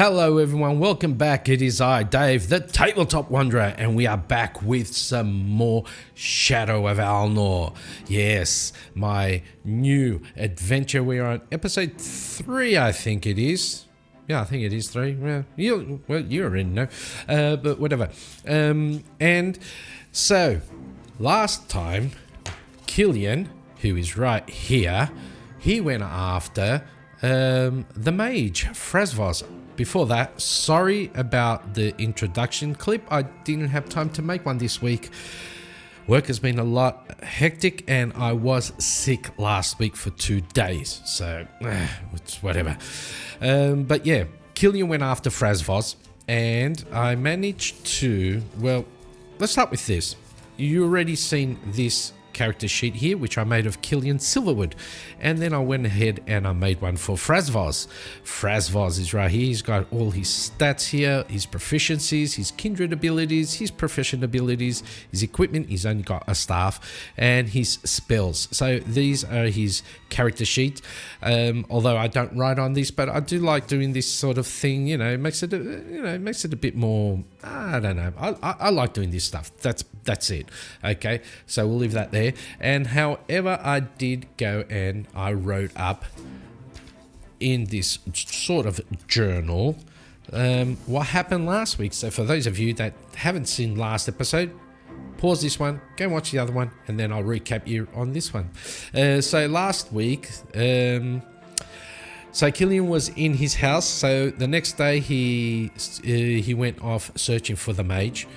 Hello everyone, welcome back. It is I, Dave, the Tabletop Wanderer, and we are back with some more Shadow of Alnor. Yes, my new adventure. We're on episode 3, I think it is. Yeah, I think it is 3. Yeah, you already know, but whatever. And so, last time, Killian, who is right here, he went after the mage, Frazvoz. Before that, sorry about the introduction clip. I didn't have time to make one this week. Work has been a lot hectic and I was sick last week for 2 days. So, it's whatever. But yeah, Killian went after Frazvoz and I managed to... Well, let's start with this. You already seen this character sheet here, which I made of Killian Silverwood, and then I went ahead and I made one for Frazvoz. Frazvoz is right here. He's got all his stats here, his proficiencies, his kindred abilities, his proficient abilities, his equipment. He's only got a staff, and his spells. So these are his character sheet. Although I don't write on this, but I do like doing this sort of thing. You know, it makes it a bit more. I don't know. I like doing this stuff. That's it. Okay, so we'll leave that there. And however, I did go and I wrote up in this sort of journal what happened last week. So for those of you that haven't seen last episode, pause this one, go and watch the other one, and then I'll recap you on this one. So last week, so Killian was in his house. So the next day he went off searching for the mage.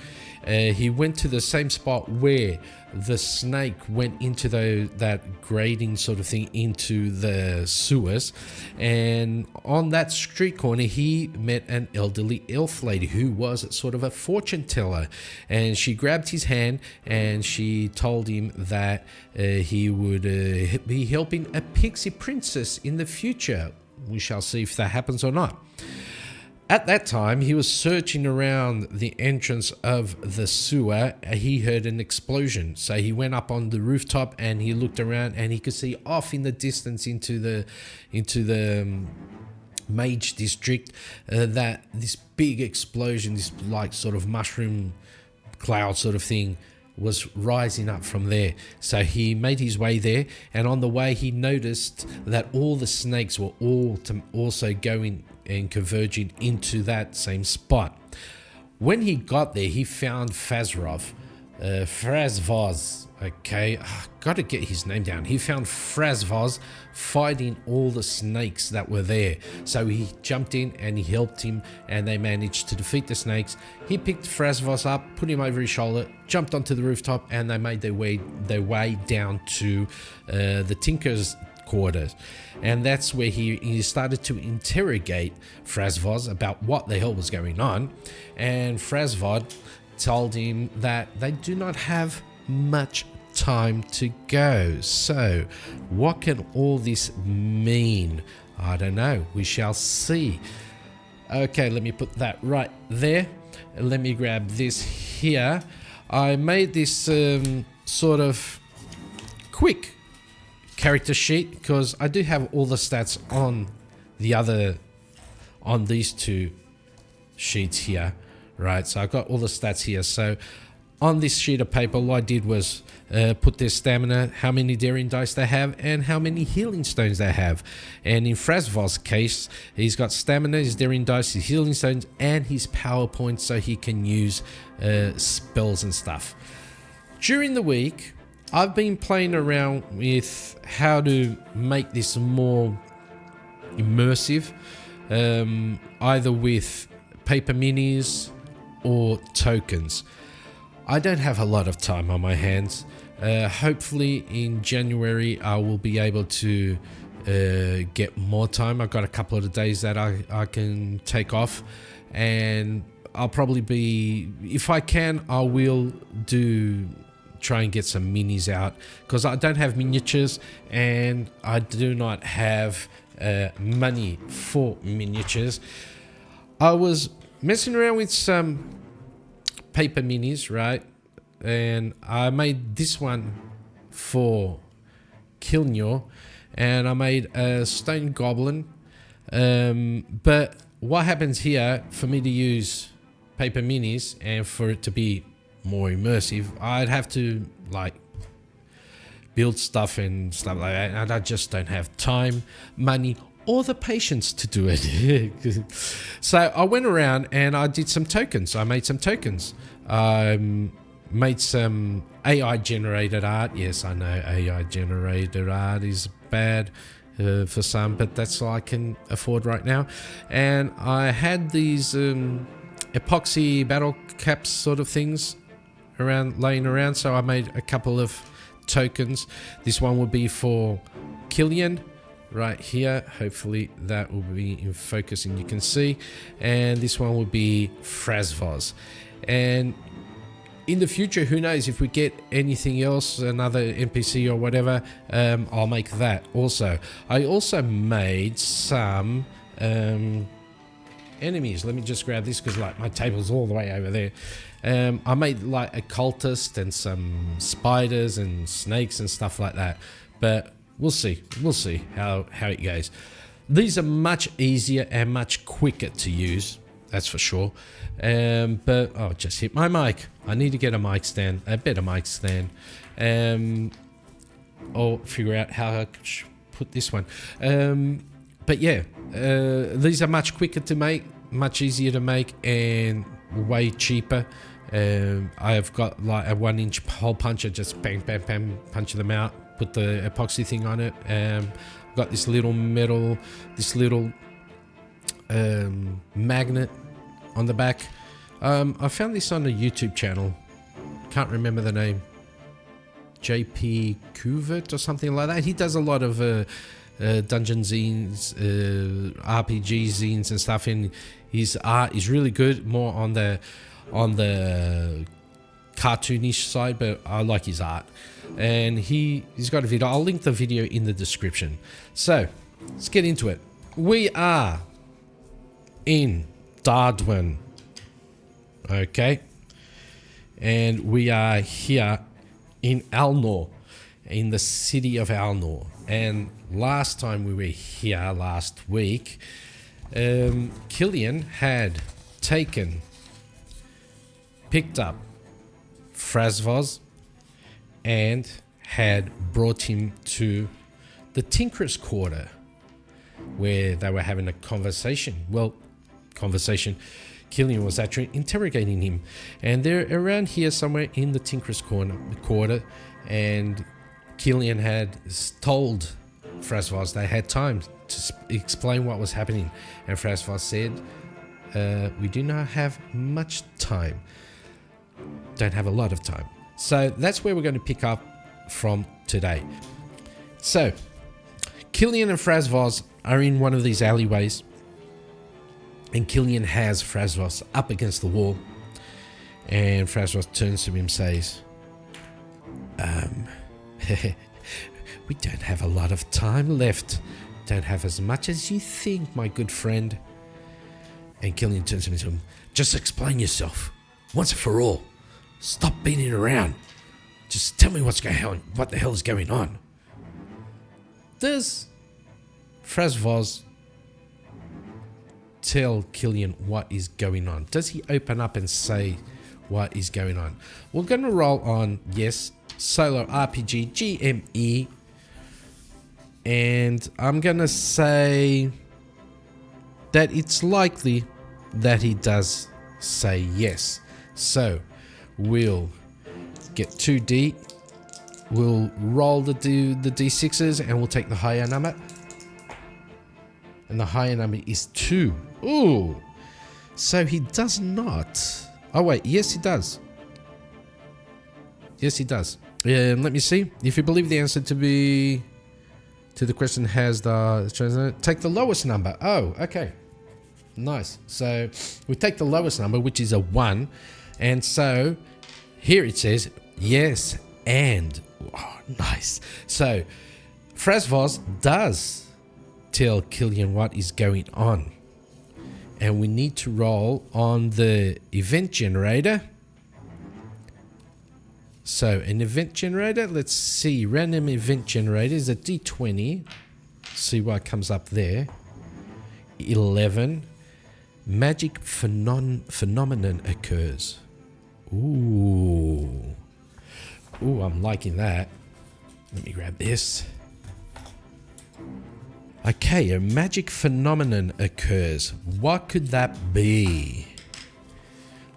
He went to the same spot where the snake went into that grading sort of thing into the sewers, and on that street corner he met an elderly elf lady who was sort of a fortune teller, and she grabbed his hand and she told him that he would be helping a pixie princess in the future. We shall see if that happens or not. At that time, he was searching around the entrance of the sewer. He heard an explosion. So he went up on the rooftop and he looked around and he could see off in the distance into the mage district that this big explosion, this like sort of mushroom cloud sort of thing, was rising up from there. So he made his way there, and on the way he noticed that all the snakes were all also going and converging into that same spot. When he got there, he found Frazvoz. Okay, gotta get his name down. He found Frazvoz fighting all the snakes that were there. So he jumped in and he helped him, and they managed to defeat the snakes. He picked Frazvoz up, put him over his shoulder, jumped onto the rooftop, and they made their way down to the Tinker's quarters. And that's where he started to interrogate Frazvoz about what the hell was going on. And Frazvoz told him that they do not have much time to go. So what can all this mean? I don't know. We shall see. Okay, let me put that right there. Let me grab this here. I made this sort of quick character sheet because I do have all the stats on these two sheets here, right? So I got all the stats here. So on this sheet of paper, all I did was put their stamina, how many daring dice they have, and how many healing stones they have. And in Frazvoz's case, he's got stamina, his daring dice, his healing stones, and his power points, so he can use spells and stuff. During the week, I've been playing around with how to make this more immersive, either with paper minis or tokens. I don't have a lot of time on my hands. Hopefully in January I will be able to get more time. I've got a couple of days that I can take off, and I'll probably be, if I can, I will try and get some minis out, because I don't have miniatures and I do not have money for miniatures. I was messing around with some paper minis, right? And I made this one for Killian, and I made a stone goblin, but what happens here, for me to use paper minis and for it to be more immersive, I'd have to like build stuff and stuff like that, and I just don't have time, money, or the patience to do it. So I went around and I did some tokens. I made some tokens. Made some AI generated art. Yes, I know AI generated art is bad for some, but that's all I can afford right now. And I had these epoxy battle caps sort of things laying around, so I made a couple of tokens. This one will be for Killian right here. Hopefully that will be in focus and you can see. And this one will be Frazvoz. And in the future, who knows, if we get anything else, another NPC or whatever, I'll make that also. I also made some enemies. Let me just grab this because like my table's all the way over there. I made like a cultist and some spiders and snakes and stuff like that. But we'll see. We'll see how it goes. These are much easier and much quicker to use. That's for sure. But oh, just hit my mic. I need to get a mic stand, a better mic stand. Or figure out how I could put this one. But yeah, these are much quicker to make, much easier to make, and way cheaper. I've got like a 1-inch hole puncher, just bang, bang, bang, punch them out, put the epoxy thing on it. Got this little metal, this little magnet on the back. I found this on a YouTube channel. Can't remember the name. JP Cuvert or something like that. He does a lot of dungeon zines, RPG zines and stuff, and his art is really good, more on the cartoonish side, but I like his art. And he's got a video. I'll link the video in the description. So let's get into it. We are in Darwin, okay, and we are here in Alnor, in the city of Alnor. And last time we were here, last week, Killian had picked up Frazvoz and had brought him to the Tinker's Quarter, where they were having a conversation. Killian was actually interrogating him, and they're around here somewhere in the Tinker's Quarter, and Killian had told Frazvoz they had time to explain what was happening, and Frazvoz said, we do not have much time, don't have a lot of time. So that's where we're going to pick up from today. So Killian and Frazvoz are in one of these alleyways, and Killian has Frazvoz up against the wall, and Frazvoz turns to him and says, we don't have a lot of time left. Don't have as much as you think, my good friend. And Killian turns to him, just explain yourself once and for all. Stop beating around. Just tell me what's going on. What the hell is going on? Does Frazvoz tell Killian what is going on? Does he open up and say what is going on? We're going to roll on, yes, Solo RPG GME. And I'm going to say that it's likely that he does say yes. So we'll get 2D. We'll roll the D6s and we'll take the higher number. And the higher number is 2. Ooh. So he does not. Oh, wait. Yes, he does. Yes, he does. Let me see. If you believe the answer to the question has the... Take the lowest number. Oh, okay. Nice. So we take the lowest number, which is a 1. And so here it says, yes, and... Oh, nice. So Frazvoz does tell Killian what is going on. And we need to roll on the event generator. So an event generator, let's see, random event generator is a D20. See what comes up there. 11. magic phenomenon occurs. Ooh. Ooh, I'm liking that. Let me grab this. Okay, a magic phenomenon occurs. What could that be?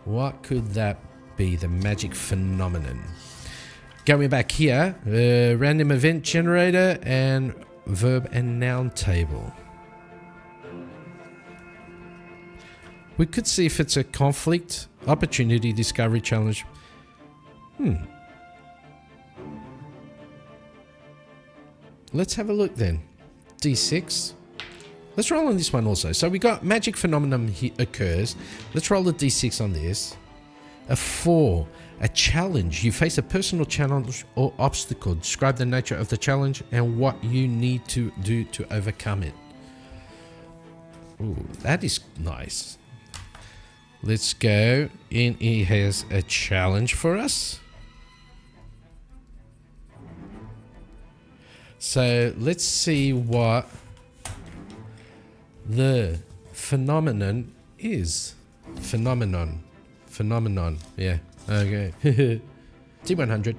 What could that be, the magic phenomenon? Going back here, random event generator and verb and noun table. We could see if it's a conflict, opportunity, discovery, challenge. Let's have a look then. D6. Let's roll on this one also. So we got magic phenomenon occurs. Let's roll the D6 on this. A 4. A challenge. You face a personal challenge or obstacle. Describe the nature of the challenge and what you need to do to overcome it. Ooh, that is nice. Let's go. And he has a challenge for us. So let's see what the phenomenon is. Phenomenon. Yeah. Okay. T100.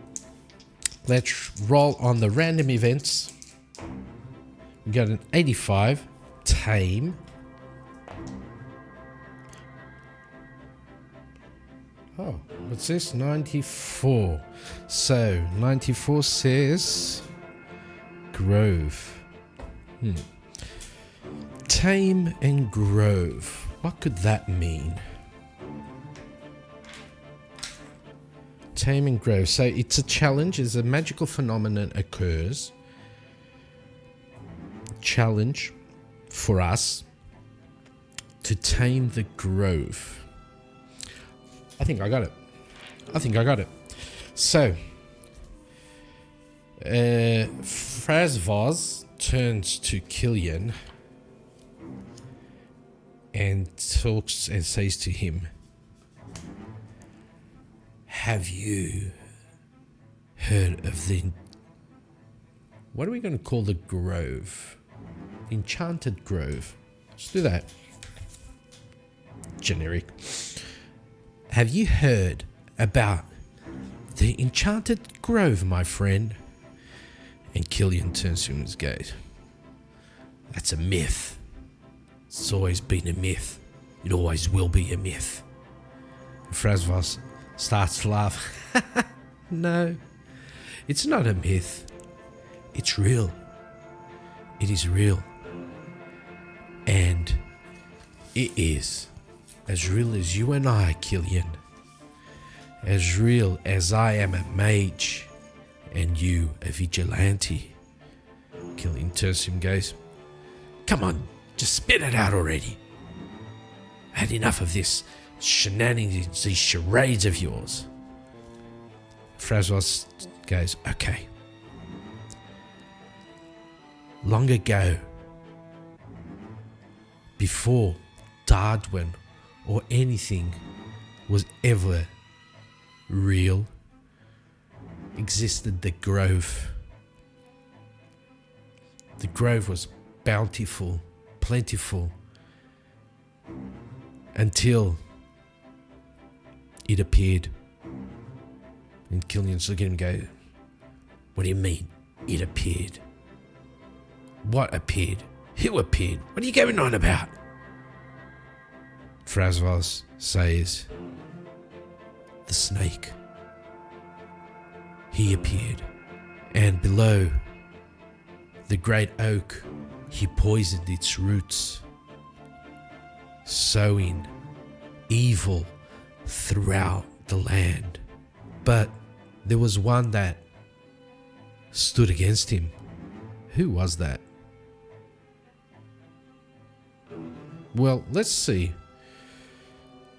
Let's roll on the random events. We got an 85. Tame. Oh, what's this? 94. So 94 says Grove. Tame and Grove. What could that mean? Tame and Grove. So it's a challenge. It's a magical phenomenon occurs. Challenge for us to tame the Grove. I think I got it. So, Frazvoz turns to Killion and talks and says to him, have you heard of the... What are we going to call the Grove? Enchanted Grove. Let's do that. Generic. Have you heard about the Enchanted Grove, my friend? And Killion turns to him and goes, that's a myth. It's always been a myth. It always will be a myth. And Frazvoz starts to laugh. No, it's not a myth. It's real. It is real. And it is as real as you and I, Killion. As real as I am a mage and you a vigilante. Killion turns to him and goes, come on, just spit it out already. I had enough of this shenanigans, these charades of yours. Frazvoz goes, okay. Long ago, before Darwin or anything was ever real, existed the Grove. The Grove was bountiful, plentiful, until it appeared. And Killion's looking at him and go, what do you mean, it appeared? What appeared? Who appeared? What are you going on about? Frazvoz says, the snake. He appeared, and below the great oak, he poisoned its roots, sowing evil throughout the land. But there was one that stood against him. Who was that? Well, let's see.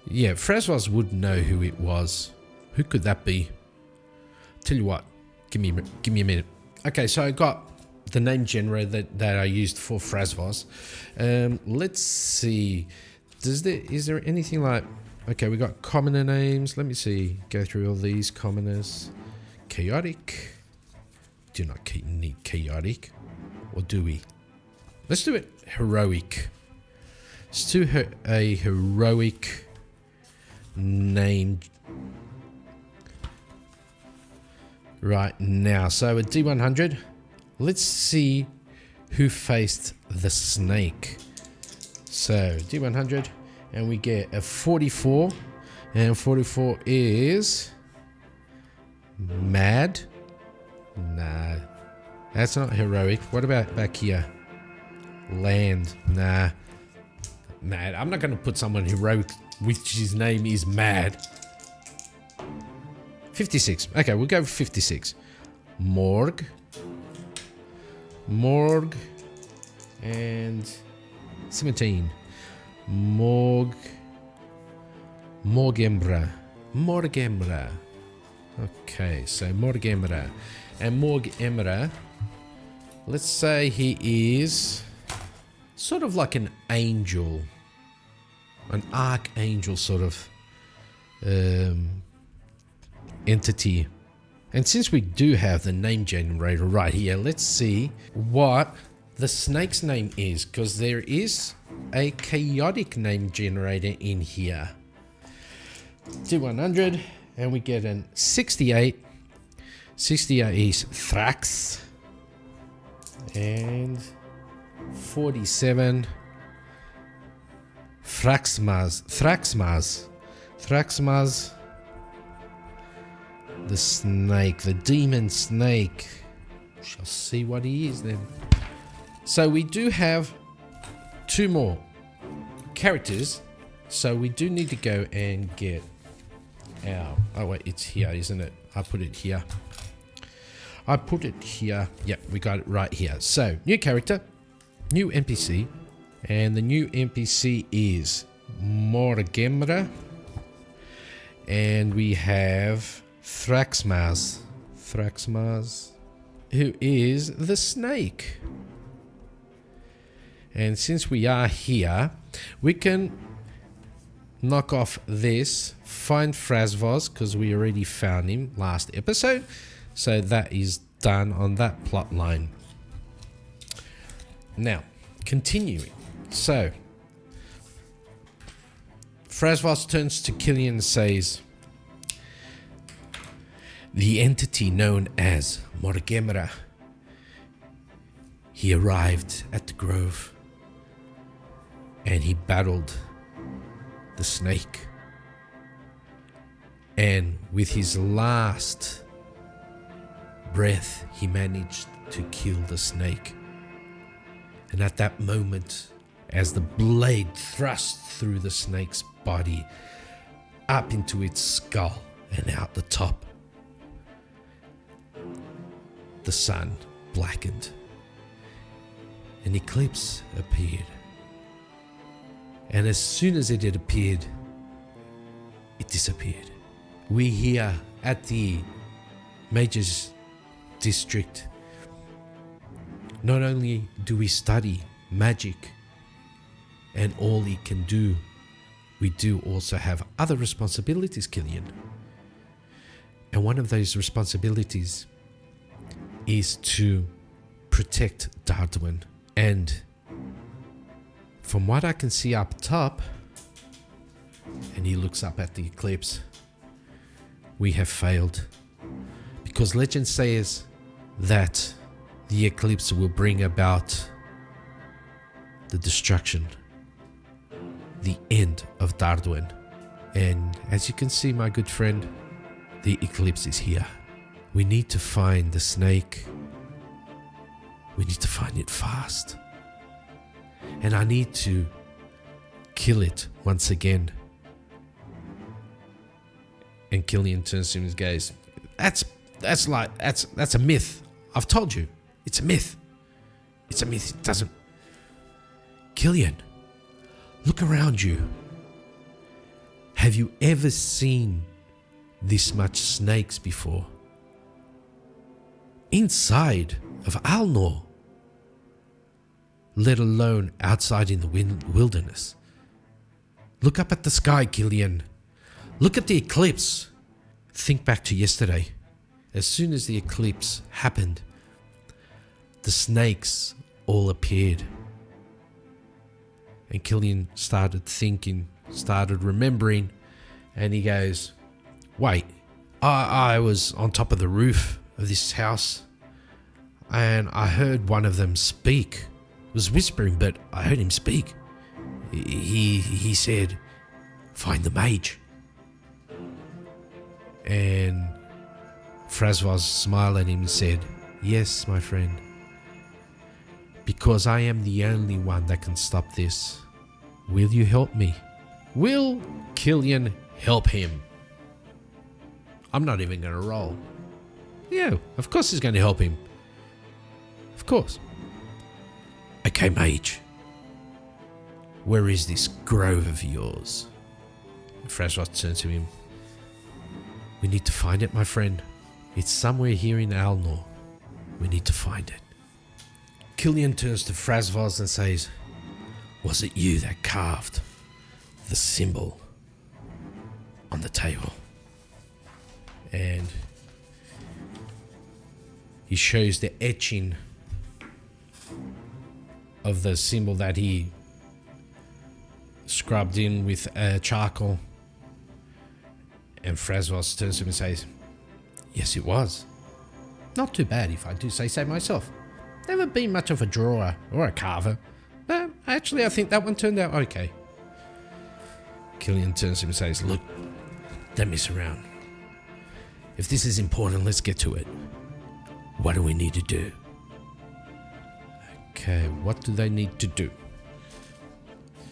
Yeah, Frazvoz would know who it was. Who could that be? Tell you what, give me a minute. Okay, so I got the name generator that I used for Frazvoz. Let's see. Is there anything like... Okay, we got commoner names. Let me see. Go through all these commoners. Chaotic. Do not need chaotic. Or do we? Let's do it heroic. Let's do a heroic name right now. So a D100. Let's see who faced the snake. So D100, and we get a 44, and 44 is mad. Nah, that's not heroic. What about back here? Land. Nah, mad. I'm not going to put someone heroic which his name is mad. 56. Okay, we'll go with 56. Morgue, and 17. Morgembra. Okay, so Morgembra. And Morgembra, let's say he is sort of like an angel, an archangel sort of entity. And since we do have the name generator right here, let's see what the snake's name is, because there is a chaotic name generator in here. Do 100, and we get an 68. 68 is Thrax, and 47 Thraxmaz, the snake, the demon snake. We shall see what he is then. So we do have 2 more characters, so we do need to go and get our, oh wait, it's here, isn't it? I put it here. Yep, we got it right here. So new character, new NPC, and the new NPC is Morgembra, and we have Thraxmaz, who is the snake. And since we are here, we can knock off this, find Frazvoz, because we already found him last episode. So that is done on that plot line. Now, continuing. So, Frazvoz turns to Killion and says, the entity known as Morgembra, he arrived at the grove and he battled the snake, and with his last breath he managed to kill the snake. And at that moment, as the blade thrust through the snake's body up into its skull and out the top, the sun blackened. An eclipse appeared. And as soon as it had appeared, it disappeared. We here at the Mage's district, not only do we study magic and all it can do, we do also have other responsibilities, Killian. And one of those responsibilities is to protect Darduin. And from what I can see up top, and he looks up at the eclipse, we have failed. Because legend says that the eclipse will bring about the destruction, the end of Darduin. And as you can see, my good friend, the eclipse is here. We need to find the snake. We need to find it fast. And I need to kill it once again. And Killian turns to him and goes, that's a myth. I've told you, it's a myth. It's a myth. It doesn't. Killian, look around you. Have you ever seen this much snakes before? Inside of Alnor, let alone outside in the wilderness. Look up at the sky, Killian. Look at the eclipse. Think back to yesterday. As soon as the eclipse happened, the snakes all appeared. And Killian started thinking, started remembering, and he goes, wait, I was on top of the roof of this house and I heard one of them speak. It was whispering, but I heard him speak. He said, find the mage. And Frazvoz smiled at him and said, yes, my friend, because I am the only one that can stop this. Will you help me? Will Killian help him? I'm not even going to roll. Yeah, of course he's going to help him. Of course. Okay, mage. Where is this grove of yours? Frazvoz turns to him. We need to find it, my friend. It's somewhere here in Alnor. We need to find it. Killian turns to Frazvoz and says, was it you that carved the symbol on the table? And he shows the etching of the symbol that he scrubbed in with charcoal. And Frazvoz turns to him and says, yes, it was. Not too bad, if I do say so myself. Never been much of a drawer or a carver. But actually, I think that one turned out okay. Killian turns to him and says, look, don't mess around. If this is important, let's get to it. What do we need to do? Okay, what do they need to do?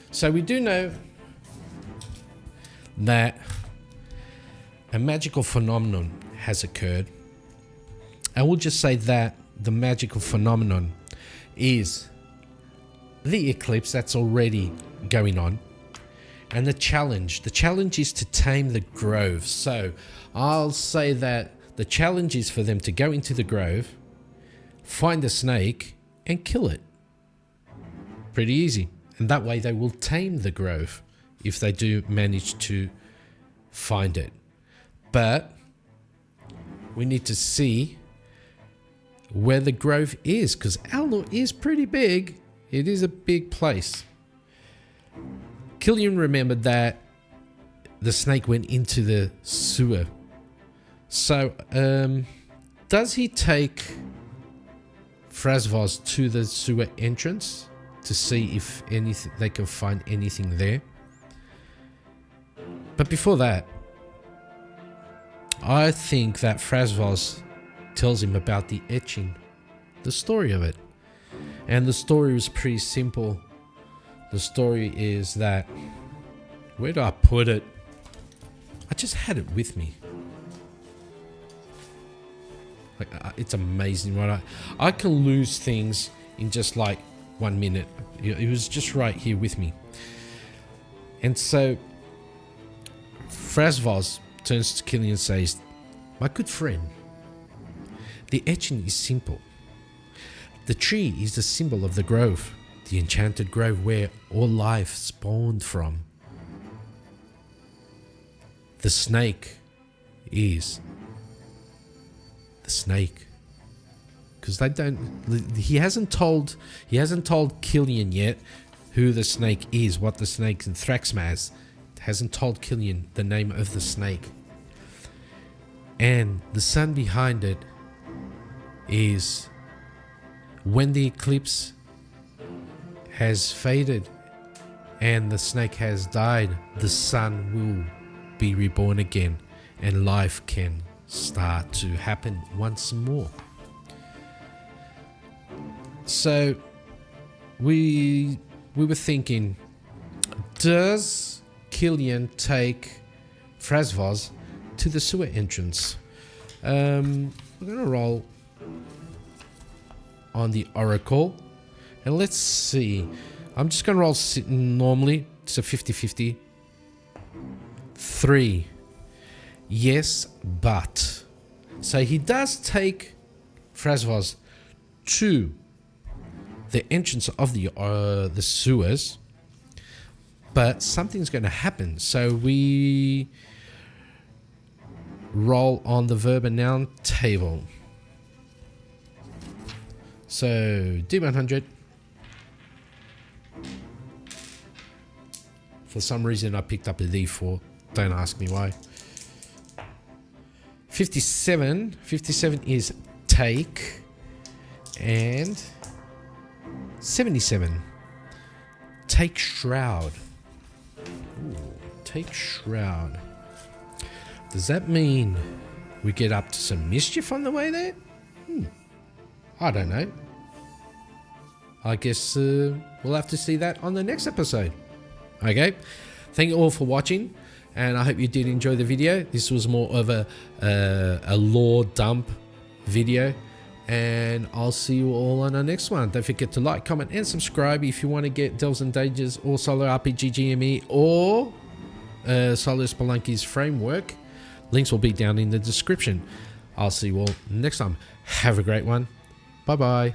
So we do know that a magical phenomenon has occurred. And we'll just say that the magical phenomenon is the eclipse that's already going on. And the challenge is to tame the grove. So I'll say that the challenge is for them to go into the grove, find the snake, and kill it. Pretty easy. And that way they will tame the grove if they do manage to find it. But we need to see where the grove is, because Alnor is pretty big. It is a big place. Killian remembered that the snake went into the sewer. So, does he take Frazvoz to the sewer entrance to see if anything they can find anything there? But before that, I think that Frazvoz tells him about the etching, the story of it. And the story was pretty simple. The story is that, where do I put it? I just had it with me. Like, it's amazing, right? I can lose things in just like 1 minute. It was just right here with me. And so Frazvoz turns to Killian and says, my good friend, the etching is simple. The tree is the symbol of the grove, the Enchanted Grove where all life spawned from. The snake is the snake. Because they don't, he hasn't told Killian yet who the snake is, what the snake in Thraxmaz. Hasn't told Killian the name of the snake. And the sun behind it is when the eclipse has faded and the snake has died, the sun will be reborn again and life can start to happen once more. So we were thinking, does Killian take Frazvoz to the sewer entrance? We're going to roll on the Oracle. And let's see. I'm just going to roll normally. It's a 50-50. 3. Yes, but. So he does take Frazvoz to the entrance of the sewers. But something's going to happen. So we roll on the verb and noun table. So D100. For some reason, I picked up a D4. Don't ask me why. 57. 57 is take. And 77. Take Shroud. Ooh, take Shroud. Does that mean we get up to some mischief on the way there? I don't know. I guess we'll have to see that on the next episode. Okay. Thank you all for watching, and I hope you did enjoy the video. This was more of a lore dump video, and I'll see you all on our next one. Don't forget to like, comment, and subscribe if you want to get Delves and Dangers or Solo RPG GME or Solospelunkings Framework. Links will be down in the description. I'll see you all next time. Have a great one. Bye-bye.